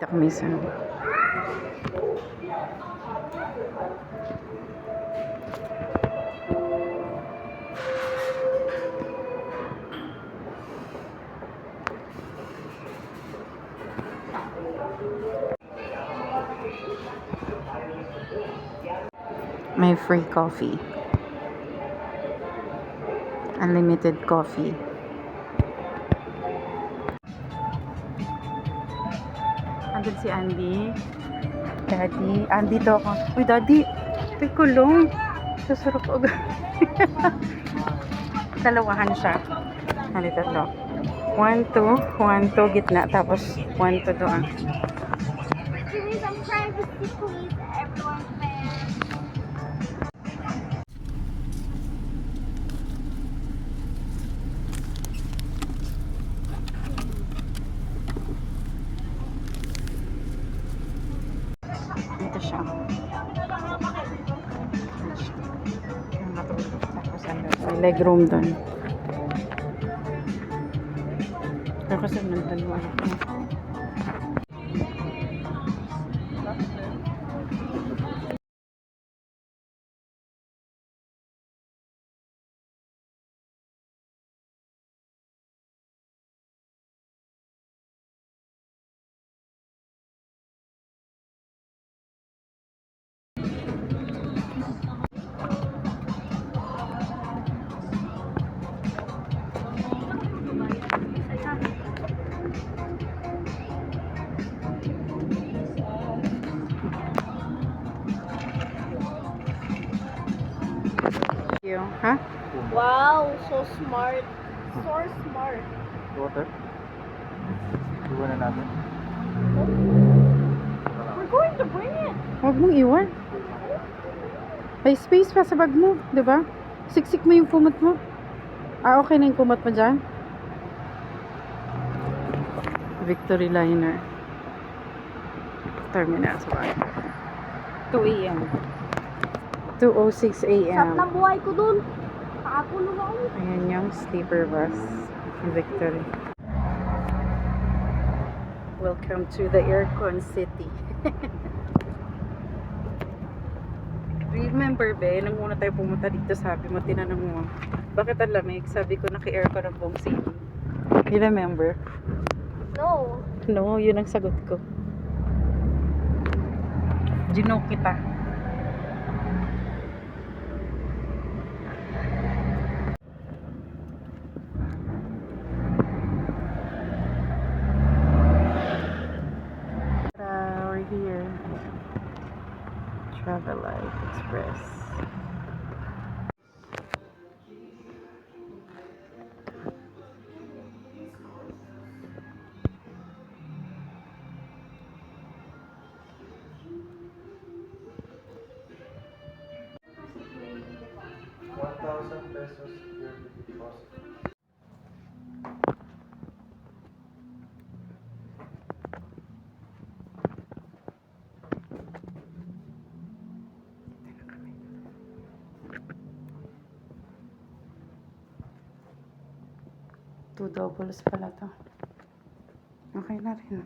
kami sa may free coffee, unlimited coffee. Andun si Andy. Daddy, andito ako. Uy, Daddy, may kulong. Susarap agad. Dalawahan siya. Halito to. 1, 2, 1, 2, gitna. Tapos 1, 2 doon. Give me some privacy, please, everyone, man. Dito siya. Tapos ano, may legroom doon. Pero kasi nandun mo. Ha? Wow, so smart. So smart. Water? Iwan na natin. We're going to bring it. Huwag mong iwan. May space pa sa bag mo, di ba? Siksik mo yung kumot mo. Ah, okay na yung kumot mo dyan? Victory Liner Terminal sa bag. 2 a.m. 2:06 Sarap a.m. ng buhay ko dun. Nakakulong ako. Ayan yung sleeper bus. Victory. Welcome to the Aircon City. Remember, be, nung una tayo pumunta dito, sabi mo, tinanong mo, bakit ang lamig? Sabi ko, naka-aircon ang buong city. You remember? No. No, yun ang sagot ko. Ginoke kita. We're here. Travel Light Express. ₱1,000 yearly deposit. Two doubles pala to. Okay na rin.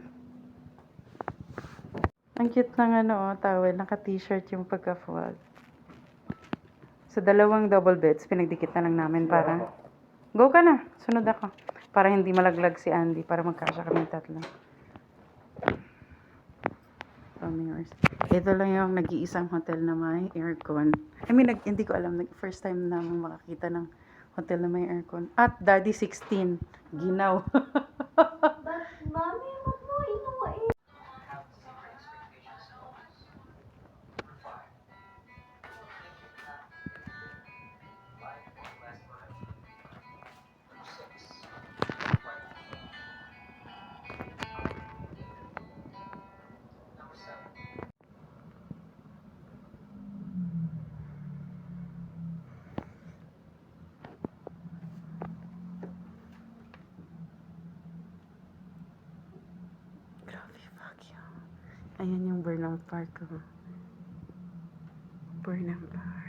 Ang cute ng ano, towel. Naka-t-shirt yung pagka-fog. So, 2 double beds. Pinagdikit na lang namin para... Go ka na! Sunod ako. Para hindi malaglag si Andy. Para magkasya kami tatlo. Ito lang yung nag-iisang hotel na may aircon. I mean, hindi ko alam. First time namin makakita ng hotel na may aircon. At Daddy 16. Ginaw. But, mommy, wag mo inuwain. Grabe, fuck you. Ayan yung Burnout Park ko. Burnout Park.